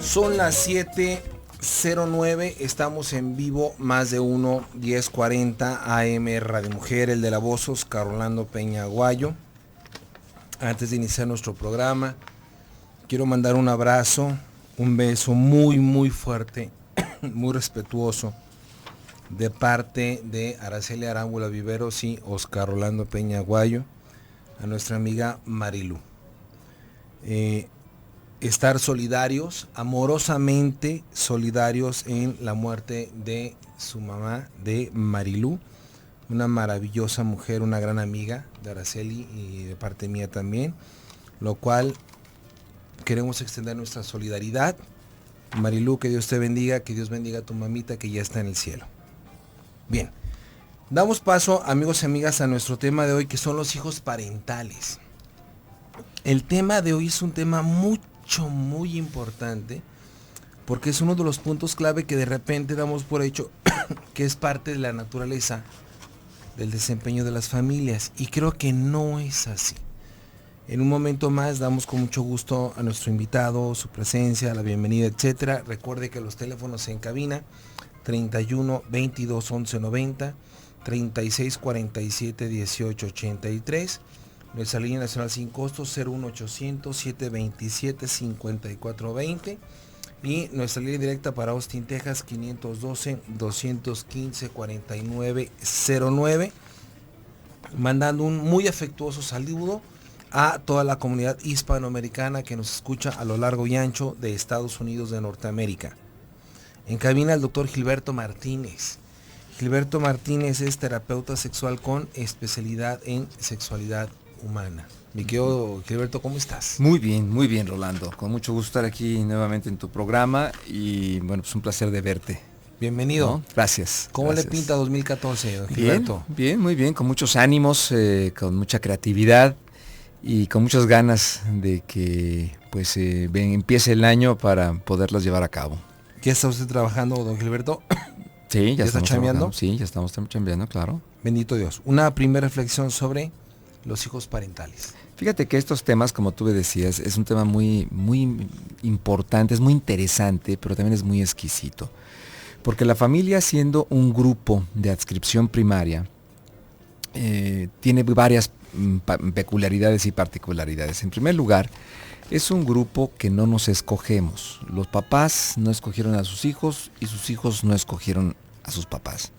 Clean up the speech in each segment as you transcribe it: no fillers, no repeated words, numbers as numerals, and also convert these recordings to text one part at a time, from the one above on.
Son las 7:09, estamos en vivo, más de uno, 10:40 AM Radio Mujer, el de la voz, Oscar Orlando Peña Aguayo. Antes de iniciar nuestro programa, quiero mandar un abrazo, un beso muy muy fuerte, muy respetuoso, de parte de Araceli Arámbula Viveros y Oscar Orlando Peña Aguayo, a nuestra amiga Marilú. Estar solidarios, amorosamente solidarios en la muerte de su mamá, de Marilú, una maravillosa mujer, una gran amiga de Araceli y de parte mía también, lo cual queremos extender nuestra solidaridad. Marilú, que Dios te bendiga, que Dios bendiga a tu mamita que ya está en el cielo. Bien, damos paso, amigos y amigas, a nuestro tema de hoy, que son los hijos parentales. El tema de hoy es un tema muy importante, porque es uno de los puntos clave que de repente damos por hecho que es parte de la naturaleza del desempeño de las familias, y creo que no es así. En un momento más damos con mucho gusto a nuestro invitado, su presencia, la bienvenida, etcétera. Recuerde que los teléfonos en cabina 31 22 11 90, 36 47 18 83. Nuestra línea nacional sin costo 01800 727 5420 y nuestra línea directa para Austin, Texas 512 215 4909. Mandando un muy afectuoso saludo a toda la comunidad hispanoamericana que nos escucha a lo largo y ancho de Estados Unidos de Norteamérica. En cabina el doctor Gilberto Martínez. Gilberto Martínez es terapeuta sexual con especialidad en sexualidad humana. Mi querido Gilberto, ¿cómo estás? Muy bien, Rolando. Con mucho gusto estar aquí nuevamente en tu programa y bueno, pues un placer de verte. Bienvenido. ¿No? Gracias. ¿Cómo gracias. le pinta 2014, don Gilberto? Bien, muy bien, con muchos ánimos, con mucha creatividad y con muchas ganas de que pues empiece el año para poderlas llevar a cabo. ¿Ya está usted trabajando, don Gilberto? Sí, ya está chambeando. Sí, ya estamos chambeando, claro. Bendito Dios. Una primera reflexión sobre los hijos parentales. Fíjate que estos temas, como tú me decías, es un tema muy importante, es muy interesante, pero también es muy exquisito. Porque la familia, siendo un grupo de adscripción primaria, tiene varias peculiaridades y particularidades. En primer lugar, es un grupo que no nos escogemos. Los papás no escogieron a sus hijos y sus hijos no escogieron a sus papás.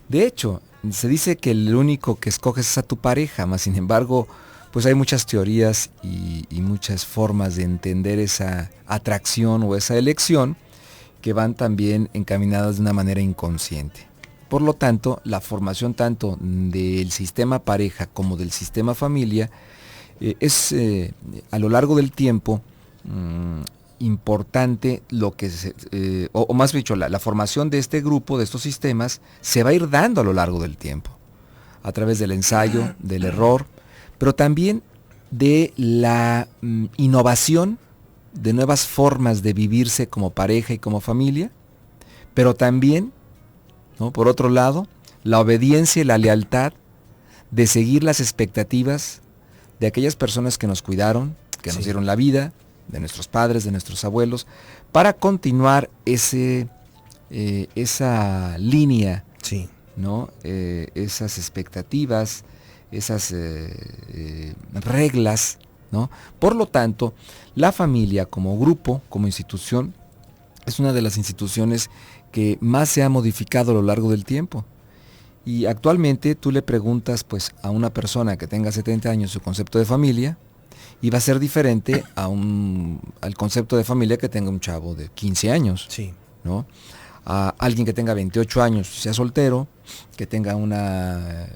De hecho, se dice que el único que escoges es a tu pareja, mas sin embargo, pues hay muchas teorías y muchas formas de entender esa atracción o esa elección que van también encaminadas de una manera inconsciente. Por lo tanto, la formación tanto del sistema pareja como del sistema familia es a lo largo del tiempo importante, lo que o más dicho, la formación de este grupo, de estos sistemas, se va a ir dando a lo largo del tiempo, a través del ensayo, del error, pero también de la innovación de nuevas formas de vivirse como pareja y como familia, pero también, ¿no?, por otro lado, la obediencia y la lealtad de seguir las expectativas de aquellas personas que nos cuidaron, que nos dieron la vida, de nuestros padres, de nuestros abuelos, para continuar esa línea, ¿no? Esas expectativas, esas reglas, ¿no? Por lo tanto, la familia como grupo, como institución, es una de las instituciones que más se ha modificado a lo largo del tiempo. Y actualmente tú le preguntas pues a una persona que tenga 70 años su concepto de familia, y va a ser diferente al concepto de familia que tenga un chavo de 15 años, ¿no? A alguien que tenga 28 años, sea soltero, que tenga una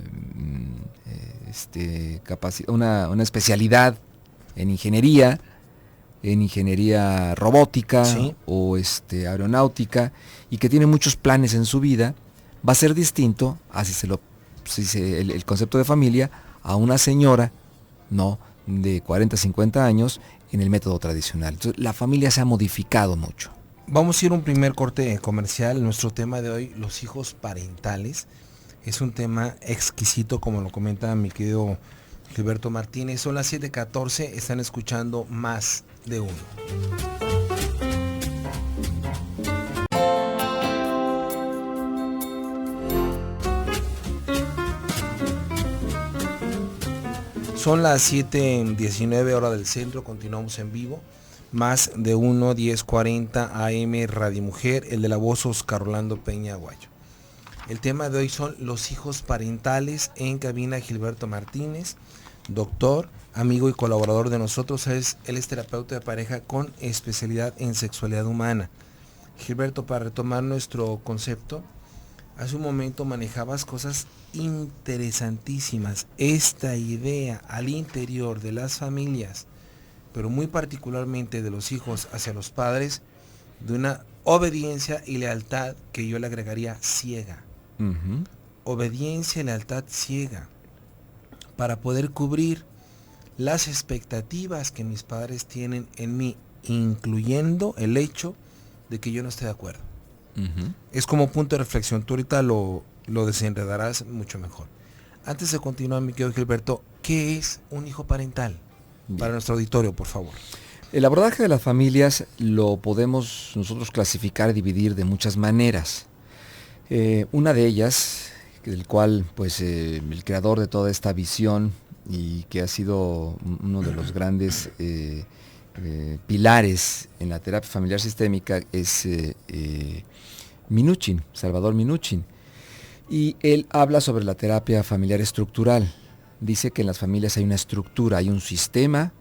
especialidad en ingeniería robótica, o aeronáutica, y que tiene muchos planes en su vida, va a ser distinto a el concepto de familia a una señora, ¿no?, de 40, 50 años en el método tradicional. Entonces, la familia se ha modificado mucho. Vamos a ir a un primer corte comercial. Nuestro tema de hoy, los hijos parentales, es un tema exquisito, como lo comenta mi querido Gilberto Martínez. Son las 7:14, están escuchando Más de Uno. Son las 7:19 hora del centro, continuamos en vivo. Más de 1040 AM Radio Mujer, el de la voz Oscar Rolando Peña Aguayo. El tema de hoy son los hijos parentales. En cabina Gilberto Martínez, doctor, amigo y colaborador de nosotros. Él es terapeuta de pareja con especialidad en sexualidad humana. Gilberto, para retomar nuestro concepto, hace un momento manejabas cosas interesantísimas. Esta idea al interior de las familias, pero muy particularmente de los hijos hacia los padres, de una obediencia y lealtad que yo le agregaría ciega. Uh-huh. Obediencia y lealtad ciega para poder cubrir las expectativas que mis padres tienen en mí, incluyendo el hecho de que yo no esté de acuerdo. Uh-huh. Es como punto de reflexión. Tú ahorita lo desenredarás mucho mejor. Antes de continuar, mi querido Gilberto, ¿qué es un hijo parental? Bien. Para nuestro auditorio, por favor. El abordaje de las familias lo podemos nosotros clasificar y dividir de muchas maneras. Una de ellas, del cual pues el creador de toda esta visión y que ha sido uno de los grandes pilares en la terapia familiar sistémica es Minuchin, Salvador Minuchin. Y él habla sobre la terapia familiar estructural. Dice que en las familias hay una estructura, hay un sistema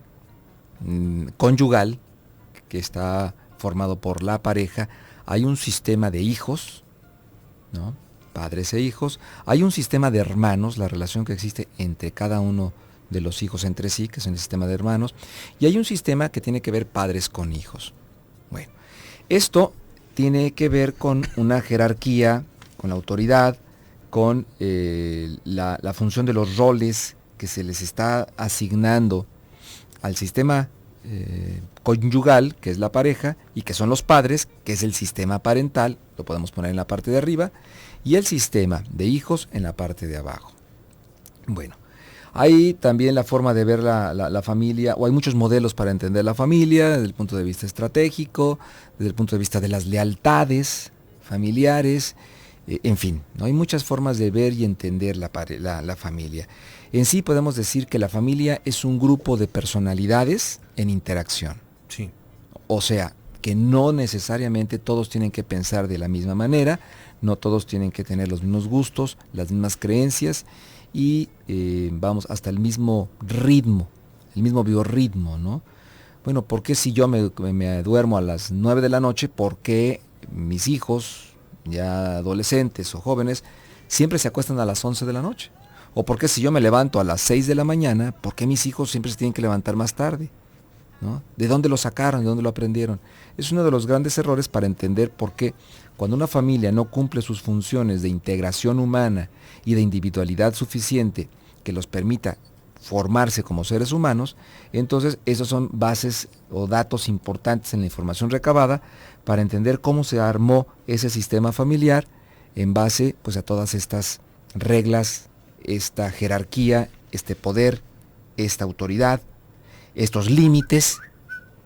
conyugal que está formado por la pareja, hay un sistema de hijos, ¿no? Padres e hijos, hay un sistema de hermanos, la relación que existe entre cada uno de los hijos entre sí, que es el sistema de hermanos, y hay un sistema que tiene que ver padres con hijos. Bueno, esto tiene que ver con una jerarquía, con la autoridad, con la función de los roles que se les está asignando al sistema conyugal, que es la pareja, y que son los padres, que es el sistema parental, lo podemos poner en la parte de arriba, y el sistema de hijos en la parte de abajo. Bueno, hay también la forma de ver la familia, o hay muchos modelos para entender la familia, desde el punto de vista estratégico, desde el punto de vista de las lealtades familiares, en fin, ¿no? Hay muchas formas de ver y entender la familia. En sí podemos decir que la familia es un grupo de personalidades en interacción. Sí. O sea, que no necesariamente todos tienen que pensar de la misma manera, no todos tienen que tener los mismos gustos, las mismas creencias y vamos hasta el mismo ritmo, el mismo biorritmo, ¿no? Bueno, ¿por qué si yo me duermo a las 9 de la noche, por qué mis hijos, ya adolescentes o jóvenes, siempre se acuestan a las 11 de la noche? ¿O por qué si yo me levanto a las 6 de la mañana, por qué mis hijos siempre se tienen que levantar más tarde? ¿No? ¿De dónde lo sacaron? ¿De dónde lo aprendieron? Es uno de los grandes errores para entender por qué cuando una familia no cumple sus funciones de integración humana y de individualidad suficiente que los permita formarse como seres humanos, entonces esos son bases o datos importantes en la información recabada para entender cómo se armó ese sistema familiar en base pues a todas estas reglas, esta jerarquía, este poder, esta autoridad, estos límites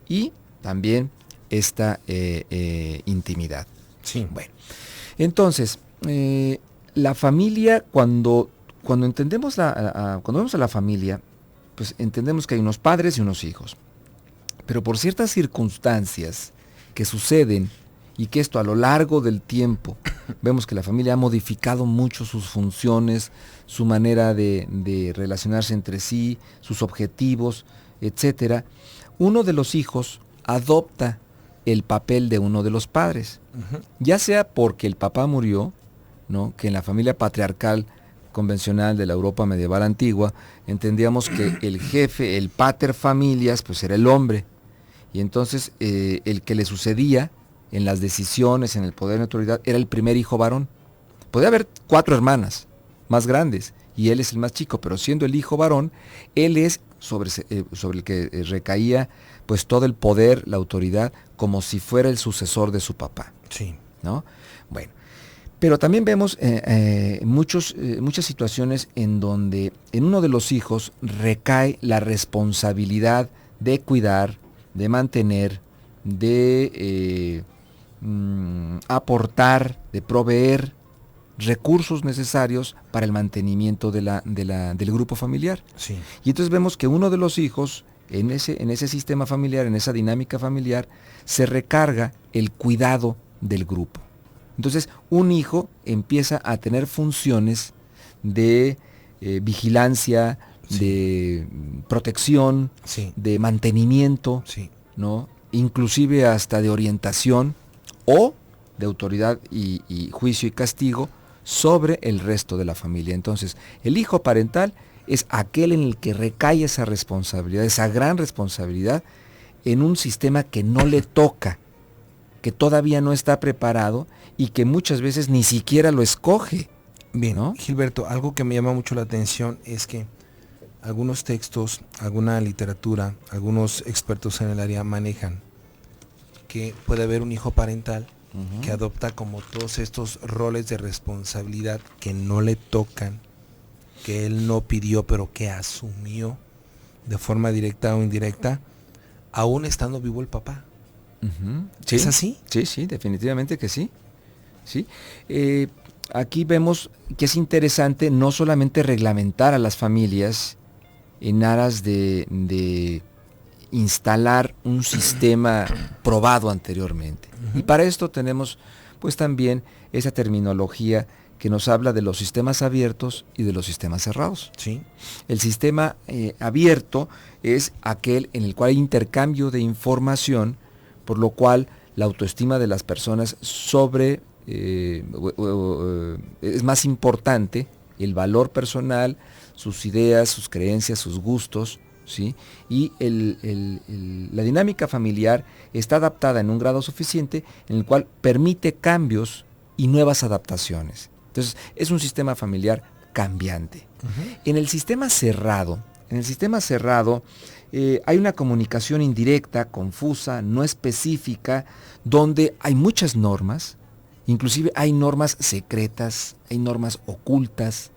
y también esta intimidad. Sí. Bueno, entonces, la familia, cuando entendemos cuando vemos a la familia, pues entendemos que hay unos padres y unos hijos. Pero por ciertas circunstancias que suceden y que esto a lo largo del tiempo, vemos que la familia ha modificado mucho sus funciones, su manera de relacionarse entre sí, sus objetivos, etcétera. Uno de los hijos adopta el papel de uno de los padres, ya sea porque el papá murió, ¿no? Que en la familia patriarcal convencional de la Europa medieval antigua entendíamos que el jefe, el pater familias, pues era el hombre, y entonces el que le sucedía en las decisiones, en el poder y autoridad, era el primer hijo varón. Podía haber 4 hermanas más grandes y él es el más chico, pero siendo el hijo varón, él es sobre el que recaía pues todo el poder, la autoridad, como si fuera el sucesor de su papá. Sí. ¿No? Bueno, pero también vemos muchas situaciones en donde en uno de los hijos recae la responsabilidad de cuidar, de mantener, de aportar, de proveer recursos necesarios para el mantenimiento del grupo familiar. Sí. Y entonces vemos que uno de los hijos, en ese sistema familiar, en esa dinámica familiar, se recarga el cuidado del grupo. Entonces, un hijo empieza a tener funciones de vigilancia, Sí. de protección, Sí. de mantenimiento, Sí. ¿no? Inclusive hasta de orientación o de autoridad y juicio y castigo sobre el resto de la familia. Entonces, el hijo parental es aquel en el que recae esa responsabilidad, esa gran responsabilidad, en un sistema que no le toca, que todavía no está preparado y que muchas veces ni siquiera lo escoge. Bien, ¿no? Gilberto, algo que me llama mucho la atención es que algunos textos, alguna literatura, algunos expertos en el área manejan que puede haber un hijo parental que adopta como todos estos roles de responsabilidad que no le tocan, que él no pidió, pero que asumió de forma directa o indirecta, aún estando vivo el papá. Uh-huh. ¿Sí? ¿Es así? Sí, definitivamente que sí. ¿Sí? Aquí vemos que es interesante no solamente reglamentar a las familias en aras de instalar un sistema probado anteriormente. Uh-huh. Y para esto tenemos pues también esa terminología que nos habla de los sistemas abiertos y de los sistemas cerrados. Sí. El sistema abierto es aquel en el cual hay intercambio de información, por lo cual la autoestima de las personas es más importante, el valor personal, sus ideas, sus creencias, sus gustos, ¿sí? Y la dinámica familiar está adaptada en un grado suficiente en el cual permite cambios y nuevas adaptaciones. Entonces, es un sistema familiar cambiante. Uh-huh. En el sistema cerrado, hay una comunicación indirecta, confusa, no específica, donde hay muchas normas, inclusive hay normas secretas, hay normas ocultas,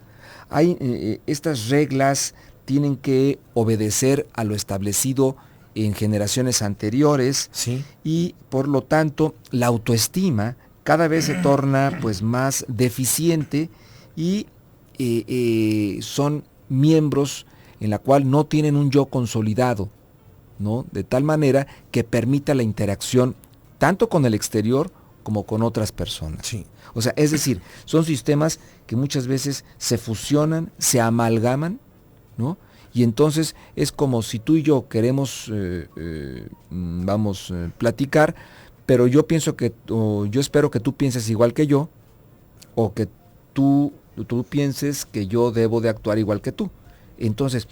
estas reglas tienen que obedecer a lo establecido en generaciones anteriores, sí. Y por lo tanto la autoestima cada vez se torna pues más deficiente y son miembros en la cual no tienen un yo consolidado, ¿no? De tal manera que permita la interacción tanto con el exterior como con otras personas. Sí. O sea, es decir, son sistemas que muchas veces se fusionan, se amalgaman, ¿no? Y entonces es como si tú y yo queremos, platicar, pero yo pienso yo espero que tú pienses igual que yo, o que tú pienses que yo debo de actuar igual que tú. Entonces,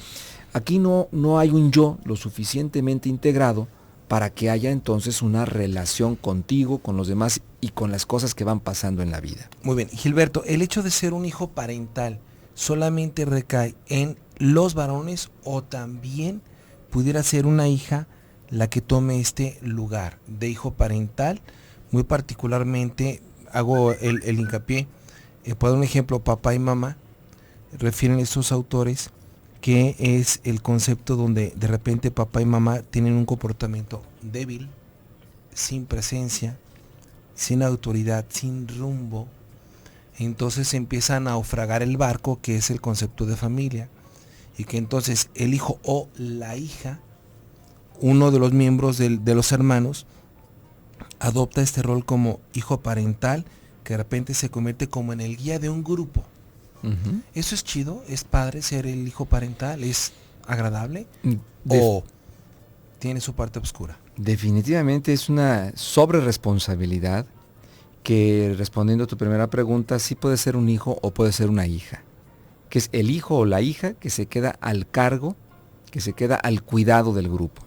aquí no hay un yo lo suficientemente integrado para que haya entonces una relación contigo, con los demás y con las cosas que van pasando en la vida. Muy bien, Gilberto, el hecho de ser un hijo parental solamente recae en los varones o también pudiera ser una hija la que tome este lugar de hijo parental. Muy particularmente hago el hincapié, por dar un ejemplo, papá y mamá, refieren estos autores que es el concepto donde de repente papá y mamá tienen un comportamiento débil, sin presencia, sin autoridad, sin rumbo. Entonces empieza a naufragar el barco, que es el concepto de familia, y que entonces el hijo o la hija, uno de los miembros de los hermanos, adopta este rol como hijo parental, que de repente se convierte como en el guía de un grupo. Uh-huh. ¿Eso es chido? ¿Es padre ser el hijo parental? ¿Es agradable? ¿O tiene su parte oscura? Definitivamente es una sobreresponsabilidad que, respondiendo a tu primera pregunta, sí puede ser un hijo o puede ser una hija. Que es el hijo o la hija que se queda al cargo, que se queda al cuidado del grupo.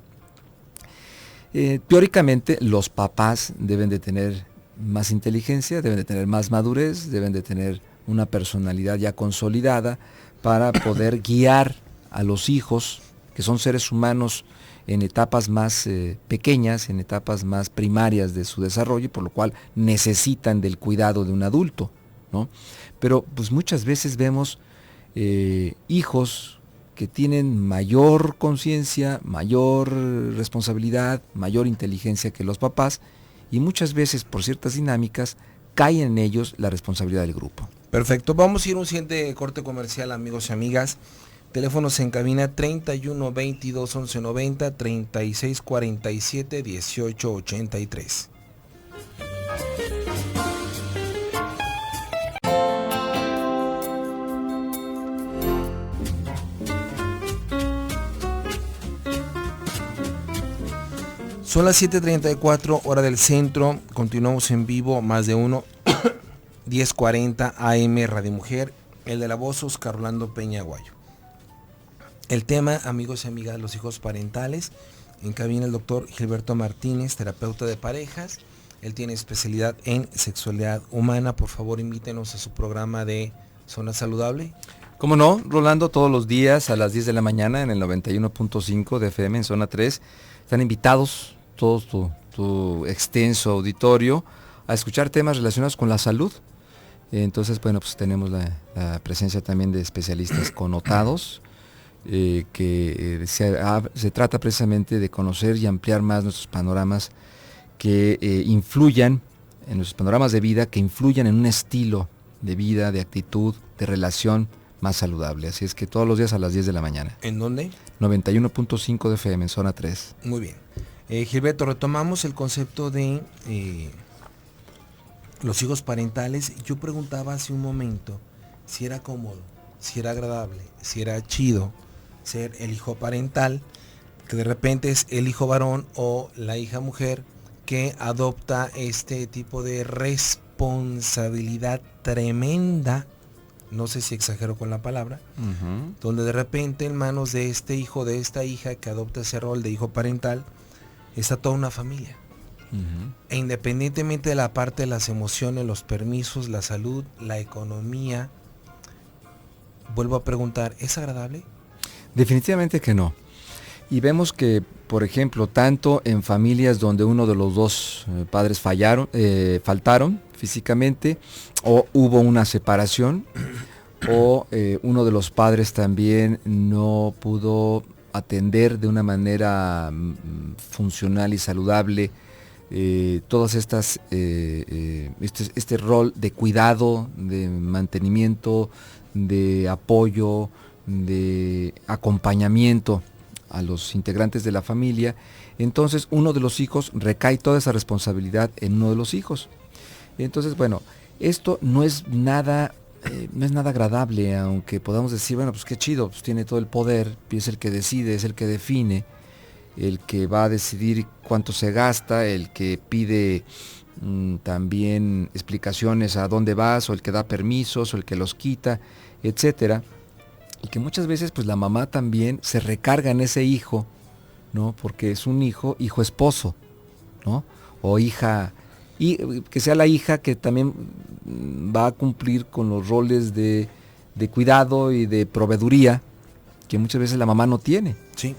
Teóricamente, los papás deben de tener más inteligencia, deben de tener más madurez, deben de tener una personalidad ya consolidada para poder guiar a los hijos, que son seres humanos en etapas más pequeñas, en etapas más primarias de su desarrollo, por lo cual necesitan del cuidado de un adulto, ¿no? Pero pues muchas veces vemos hijos que tienen mayor conciencia, mayor responsabilidad, mayor inteligencia que los papás, y muchas veces por ciertas dinámicas recae en ellos la responsabilidad del grupo. Perfecto, vamos a ir a un siguiente corte comercial, amigos y amigas. Teléfonos en cabina 31 22 11 90, 36 47 18 83. Son las 7:34 hora del centro, continuamos en vivo, más de uno, 10:40 AM Radio Mujer, el de la voz Oscar Orlando Peña Aguayo. El tema, amigos y amigas, los hijos parentales. En cabina el doctor Gilberto Martínez, terapeuta de parejas. Él tiene especialidad en sexualidad humana. Por favor, invítenos a su programa de Zona Saludable. ¿Cómo no, Rolando? Todos los días a las 10 de la mañana en el 91.5 de FM en Zona 3. Están invitados todos tu extenso auditorio a escuchar temas relacionados con la salud. Entonces, bueno, pues tenemos la presencia también de especialistas connotados, que se trata precisamente de conocer y ampliar más nuestros panoramas que influyan, en nuestros panoramas de vida, que influyan en un estilo de vida, de actitud, de relación más saludable. Así es que todos los días a las 10 de la mañana. ¿En dónde? 91.5 de FM en Zona 3. Muy bien. Gilberto, retomamos el concepto de los hijos parentales. Yo preguntaba hace un momento si era cómodo, si era agradable, si era chido ser el hijo parental, que de repente es el hijo varón o la hija mujer que adopta este tipo de responsabilidad tremenda, no sé si exagero con la palabra, donde de repente en manos de este hijo, de esta hija que adopta ese rol de hijo parental, está toda una familia. E independientemente de la parte de las emociones, los permisos, la salud, la economía, vuelvo a preguntar, ¿es agradable? Definitivamente que no. Y vemos que, por ejemplo, tanto en familias donde uno de los dos padres faltaron físicamente, o hubo una separación, o uno de los padres también no pudo atender de una manera funcional y saludable todas estas este rol de cuidado, de mantenimiento, de apoyo, de acompañamiento a los integrantes de la familia. Entonces uno de los hijos recae toda esa responsabilidad en uno de los hijos. Entonces, bueno, esto no es nada agradable, aunque podamos decir, bueno, pues qué chido, pues tiene todo el poder, es el que decide, es el que define, el que va a decidir cuánto se gasta, el que pide también explicaciones a dónde vas, o el que da permisos, o el que los quita, etcétera. Y que muchas veces pues la mamá también se recarga en ese hijo, ¿no? Porque es un hijo esposo, ¿no? O hija, y que sea la hija que también va a cumplir con los roles de cuidado y de proveeduría que muchas veces la mamá no tiene. Sí.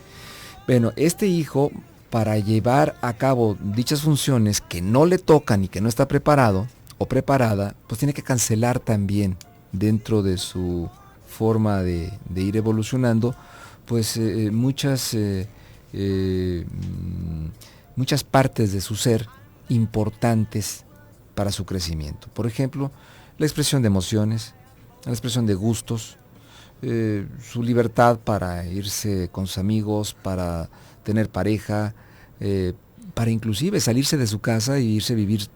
Bueno, este hijo, para llevar a cabo dichas funciones que no le tocan y que no está preparado o preparada, pues tiene que cancelar también dentro de su forma de ir evolucionando, pues muchas partes de su ser importantes para su crecimiento. Por ejemplo, la expresión de emociones, la expresión de gustos, su libertad para irse con sus amigos, para tener pareja, para inclusive salirse de su casa e irse a vivir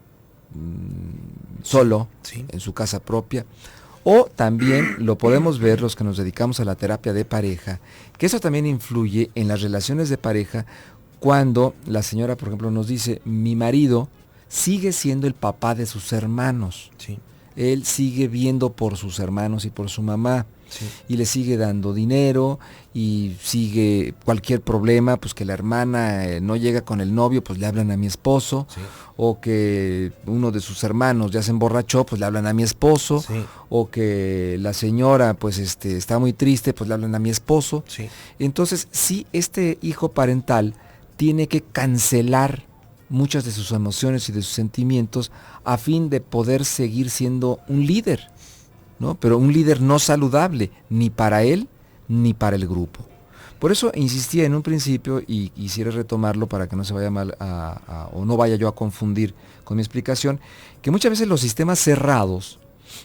solo, sí, en su casa propia. O también lo podemos ver los que nos dedicamos a la terapia de pareja, que eso también influye en las relaciones de pareja, cuando la señora, por ejemplo, nos dice, mi marido sigue siendo el papá de sus hermanos. Sí. Él sigue viendo por sus hermanos y por su mamá. Sí. Y le sigue dando dinero y sigue cualquier problema, pues que la hermana no llega con el novio, pues le hablan a mi esposo. Sí. O que uno de sus hermanos ya se emborrachó, pues le hablan a mi esposo. Sí. O que la señora pues está muy triste, pues le hablan a mi esposo. Sí. Entonces sí, este hijo parental tiene que cancelar muchas de sus emociones y de sus sentimientos a fin de poder seguir siendo un líder, ¿no? Pero un líder no saludable, ni para él, ni para el grupo. Por eso insistía en un principio, y quisiera retomarlo para que no se vaya mal o no vaya yo a confundir con mi explicación, que muchas veces los sistemas cerrados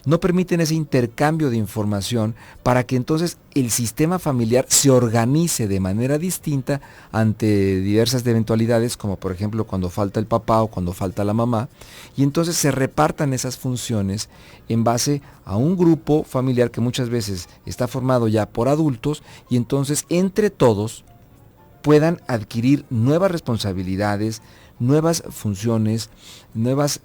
no permiten ese intercambio de información para que entonces el sistema familiar se organice de manera distinta ante diversas eventualidades, como por ejemplo cuando falta el papá o cuando falta la mamá, y entonces se repartan esas funciones en base a un grupo familiar que muchas veces está formado ya por adultos, y entonces entre todos puedan adquirir nuevas responsabilidades, nuevas funciones, nuevas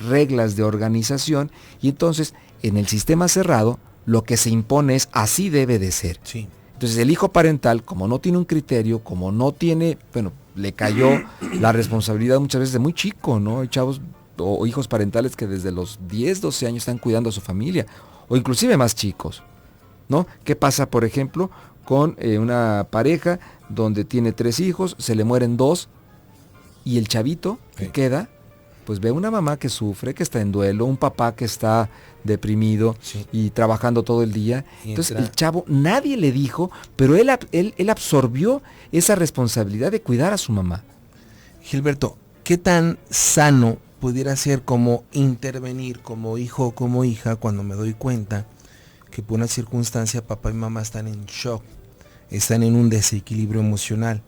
reglas de organización, y entonces en el sistema cerrado lo que se impone es así debe de ser. Sí. Entonces el hijo parental, como no tiene un criterio, como no tiene, bueno, le cayó la responsabilidad muchas veces de muy chico, ¿no? Hay chavos o hijos parentales que desde los 10, 12 años están cuidando a su familia, o inclusive más chicos, ¿no? ¿Qué pasa, por ejemplo, con una pareja donde tiene 3 hijos, se le mueren 2, y el chavito que queda, pues ve una mamá que sufre, que está en duelo, un papá que está deprimido y trabajando todo el día? Entonces el chavo, nadie le dijo, pero él absorbió esa responsabilidad de cuidar a su mamá. Gilberto, ¿qué tan sano pudiera ser como intervenir como hijo o como hija cuando me doy cuenta que por una circunstancia papá y mamá están en shock, están en un desequilibrio emocional?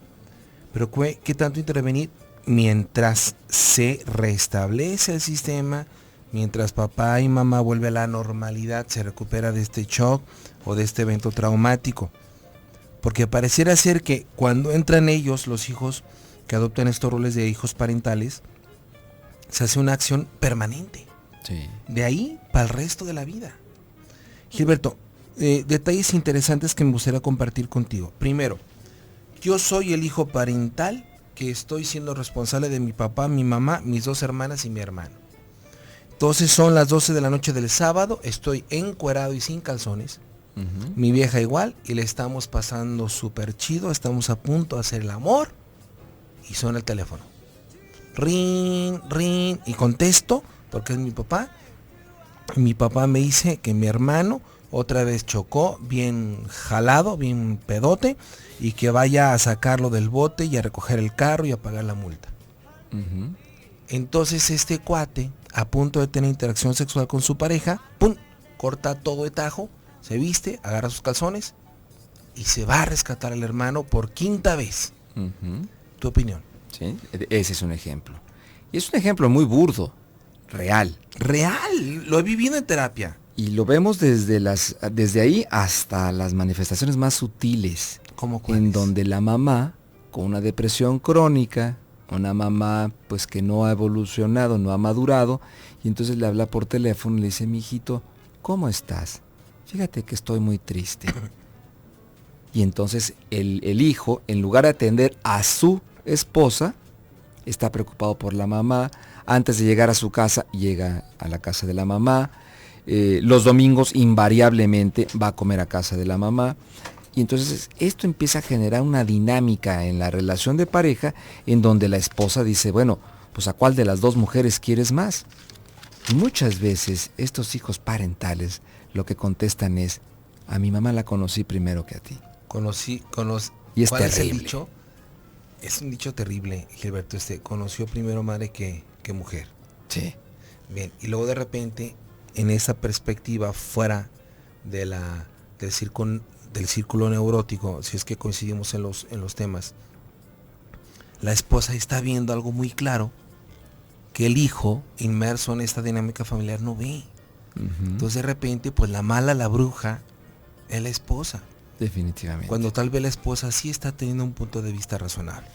Pero ¿qué tanto intervenir mientras se restablece el sistema, mientras papá y mamá vuelve a la normalidad, se recupera de este shock o de este evento traumático? Porque pareciera ser que cuando entran ellos, los hijos que adoptan estos roles de hijos parentales, se hace una acción permanente. Sí. De ahí para el resto de la vida. Gilberto, detalles interesantes que me gustaría compartir contigo. Primero, yo soy el hijo parental que estoy siendo responsable de mi papá, mi mamá, mis 2 hermanas y mi hermano. Entonces son las 12 de la noche del sábado, estoy encuerado y sin calzones. Mi vieja igual, y le estamos pasando súper chido, estamos a punto de hacer el amor, y suena el teléfono. Ring, ring, y contesto, porque es mi papá. Mi papá me dice que mi hermano otra vez chocó, bien jalado, bien pedote, y que vaya a sacarlo del bote y a recoger el carro y a pagar la multa. Entonces este cuate, a punto de tener interacción sexual con su pareja, ¡pum!, corta todo de tajo, se viste, agarra sus calzones y se va a rescatar al hermano por 5ª vez. ¿Tu opinión? Sí, ese es un ejemplo. Y es un ejemplo muy burdo, real. Real, lo he vivido en terapia. Y lo vemos desde ahí hasta las manifestaciones más sutiles. ¿Cómo cuáles? En donde la mamá, con una depresión crónica, una mamá pues que no ha evolucionado, no ha madurado, y entonces le habla por teléfono y le dice: mijito, ¿cómo estás? Fíjate que estoy muy triste. Y entonces el hijo, en lugar de atender a su esposa, está preocupado por la mamá. Antes de llegar a su casa, llega a la casa de la mamá. Los domingos invariablemente va a comer a casa de la mamá. Y entonces esto empieza a generar una dinámica en la relación de pareja en donde la esposa dice: bueno, pues ¿a cuál de las 2 mujeres quieres más? Y muchas veces estos hijos parentales lo que contestan es: a mi mamá la conocí primero que a ti. Y es terrible. Es el dicho? Es un dicho terrible, Gilberto. Conoció primero madre que mujer. Sí. Bien, y luego de repente, en esa perspectiva fuera del círculo neurótico, si es que coincidimos en los temas, la esposa está viendo algo muy claro que el hijo, inmerso en esta dinámica familiar, no ve. Entonces de repente, pues la mala, la bruja, es la esposa. Definitivamente. Cuando tal vez la esposa sí está teniendo un punto de vista razonable.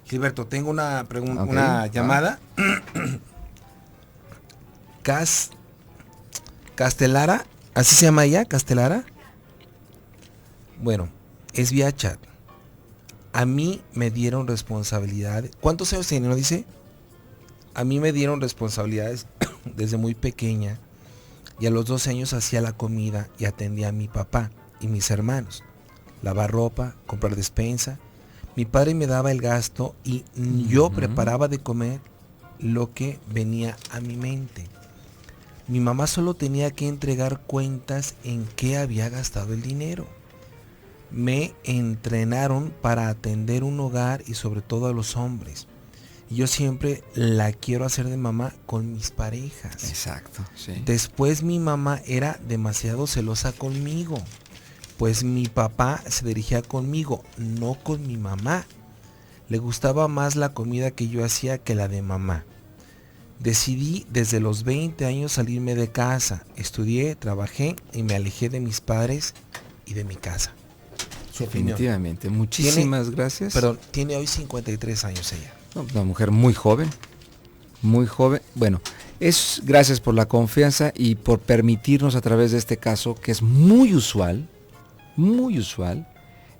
Gilberto, tengo una pregunta, Okay. una llamada. Castelara, ¿así se llama ella? ¿Castelara? Bueno, es vía chat. A mí me dieron responsabilidades. ¿Cuántos años tiene? ¿No dice? A mí me dieron responsabilidades desde muy pequeña, y a los 12 años hacía la comida y atendía a mi papá y mis hermanos. Lavar ropa, comprar despensa. Mi padre me daba el gasto y yo preparaba de comer lo que venía a mi mente. Mi mamá solo tenía que entregar cuentas en qué había gastado el dinero. me entrenaron para atender un hogar y sobre todo a los hombres. Yo siempre la quiero hacer de mamá con mis parejas. Exacto, sí. Después mi mamá era demasiado celosa conmigo, pues mi papá se dirigía conmigo, no con mi mamá. Le gustaba más la comida que yo hacía que la de mamá. Decidí desde los 20 años salirme de casa. Estudié, trabajé y me alejé de mis padres y de mi casa. Su Definitivamente. Opinión. Muchísimas gracias. Perdón, tiene hoy 53 años ella. Una mujer muy joven. Muy joven. Bueno, es gracias por la confianza y por permitirnos a través de este caso, que es muy usual,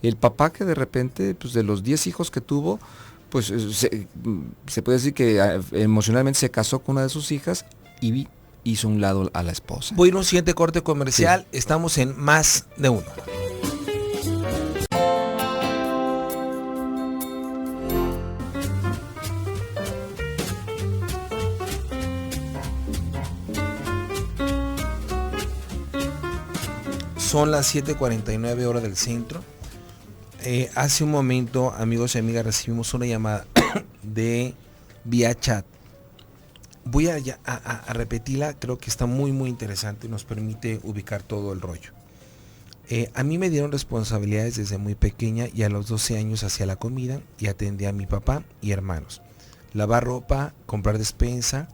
el papá que de repente, pues de los 10 hijos que tuvo, pues se puede decir que emocionalmente se casó con una de sus hijas y hizo un lado a la esposa. Voy a ir a un siguiente corte comercial. Sí. Estamos en Más de Uno. Son las 7:49 horas del centro. Hace un momento, amigos y amigas, recibimos una llamada de vía chat. Voy a repetirla, creo que está muy interesante y nos permite ubicar todo el rollo. A mí me dieron responsabilidades desde muy pequeña y a los 12 años hacía la comida y atendía a mi papá y hermanos. Lavar ropa, comprar despensa.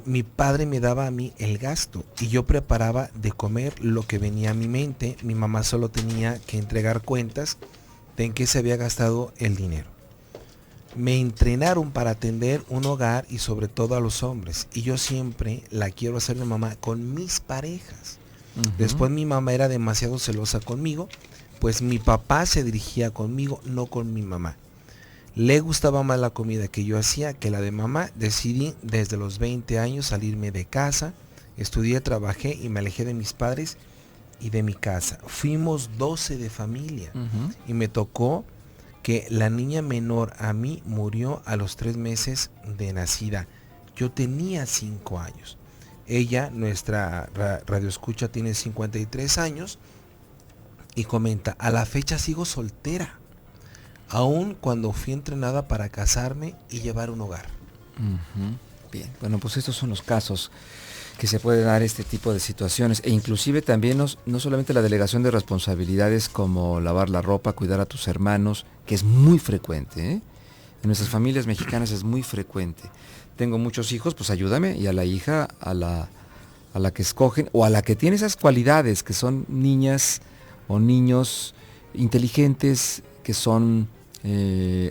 Mi padre me daba a mí el gasto y yo preparaba de comer lo que venía a mi mente. Mi mamá solo tenía que entregar cuentas de en qué se había gastado el dinero. Me entrenaron para atender un hogar y sobre todo a los hombres. Y yo siempre la quiero hacer de mamá con mis parejas. Después mi mamá era demasiado celosa conmigo, pues mi papá se dirigía conmigo, no con mi mamá. Le gustaba más la comida que yo hacía que la de mamá. Decidí desde los 20 años salirme de casa. Estudié, trabajé y me alejé de mis padres y de mi casa. Fuimos 12 de familia y me tocó que la niña menor a mí murió a los 3 meses de nacida. Yo tenía 5 años. Ella, nuestra radioescucha, tiene 53 años y comenta, a la fecha sigo soltera. Aún cuando fui entrenada para casarme y llevar un hogar. Bien, bueno, pues estos son los casos que se puede dar este tipo de situaciones e inclusive también no solamente la delegación de responsabilidades como lavar la ropa, cuidar a tus hermanos, que es muy frecuente, en nuestras familias mexicanas es muy frecuente. Tengo muchos hijos, pues ayúdame, y a la hija, a la que escogen o a la que tiene esas cualidades, que son niñas o niños inteligentes, que son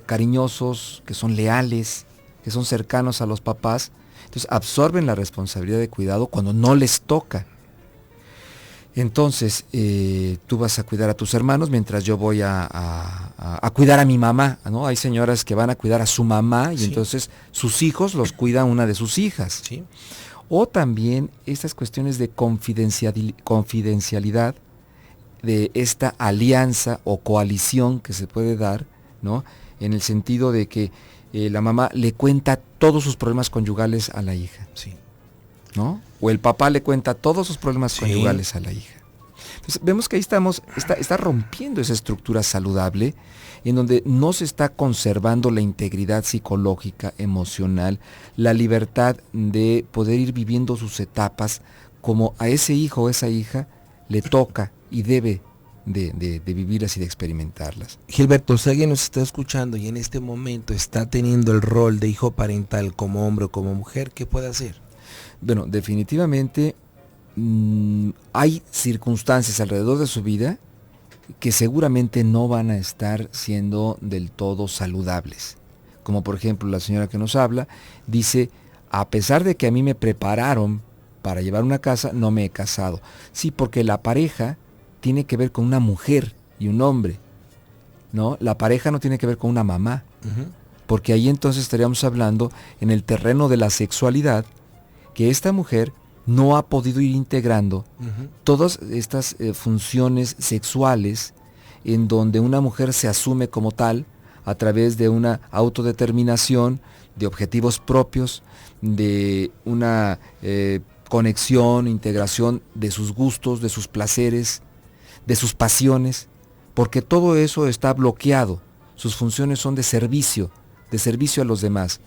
cariñosos, que son leales, que son cercanos a los papás. Entonces absorben la responsabilidad de cuidado cuando no les toca. Entonces tú vas a cuidar a tus hermanos mientras yo voy a cuidar a mi mamá, ¿no? Hay señoras que van a cuidar a su mamá y entonces sus hijos los cuida una de sus hijas. Sí. O también estas cuestiones de confidencialidad de esta alianza o coalición que se puede dar, ¿no? En el sentido de que la mamá le cuenta todos sus problemas conyugales a la hija, sí, ¿no? O el papá le cuenta todos sus problemas conyugales a la hija. Entonces vemos que ahí está rompiendo esa estructura saludable en donde no se está conservando la integridad psicológica, emocional, la libertad de poder ir viviendo sus etapas como a ese hijo o esa hija le toca y debe de vivirlas y de experimentarlas. Gilberto, si alguien nos está escuchando y en este momento está teniendo el rol de hijo parental como hombre o como mujer, ¿qué puede hacer? Bueno, definitivamente hay circunstancias alrededor de su vida que seguramente no van a estar siendo del todo saludables. Como por ejemplo la señora que nos habla, dice, a pesar de que a mí me prepararon para llevar una casa, no me he casado. Sí, porque la pareja tiene que ver con una mujer y un hombre, ¿no? La pareja no tiene que ver con una mamá, porque ahí entonces estaríamos hablando en el terreno de la sexualidad, que esta mujer no ha podido ir integrando todas estas funciones sexuales en donde una mujer se asume como tal a través de una autodeterminación, de objetivos propios, de una conexión, integración de sus gustos, de sus placeres, de sus pasiones, porque todo eso está bloqueado. Sus funciones son de servicio a los demás.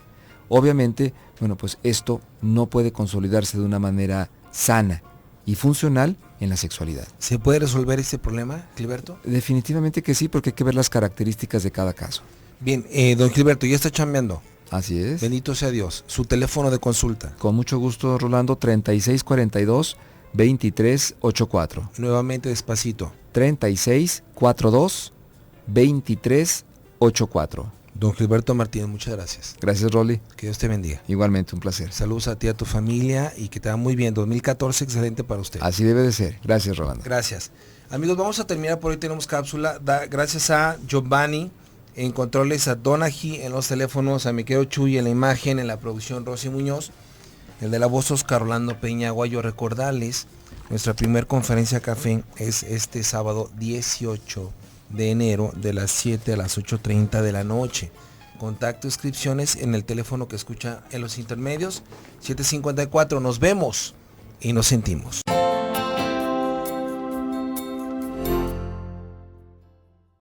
Obviamente, bueno, pues esto no puede consolidarse de una manera sana y funcional en la sexualidad. ¿Se puede resolver este problema, Gilberto? Definitivamente que sí, porque hay que ver las características de cada caso. Bien, don Gilberto, ya está chambeando. Así es. Bendito sea Dios. Su teléfono de consulta. Con mucho gusto, Rolando, 3642-2384. Nuevamente despacito. 3642-2384. Don Gilberto Martínez, muchas gracias. Gracias, Rolly. Que Dios te bendiga. Igualmente, un placer. Saludos a ti, a tu familia y que te va muy bien. 2014, excelente para usted. Así debe de ser. Gracias, Rolando. Gracias. Amigos, vamos a terminar por hoy. Tenemos cápsula. Gracias a Giovanni en controles, a Donají en los teléfonos, a mi querido Chuy en la imagen, en la producción Rosy Muñoz, el de la voz Oscar Orlando Peña Aguayo. Recordarles, nuestra primer conferencia café es este sábado 18 de enero de las 7 a las 8:30 de la noche. Contacto, inscripciones en el teléfono que escucha en los intermedios, 754. Nos vemos y nos sentimos.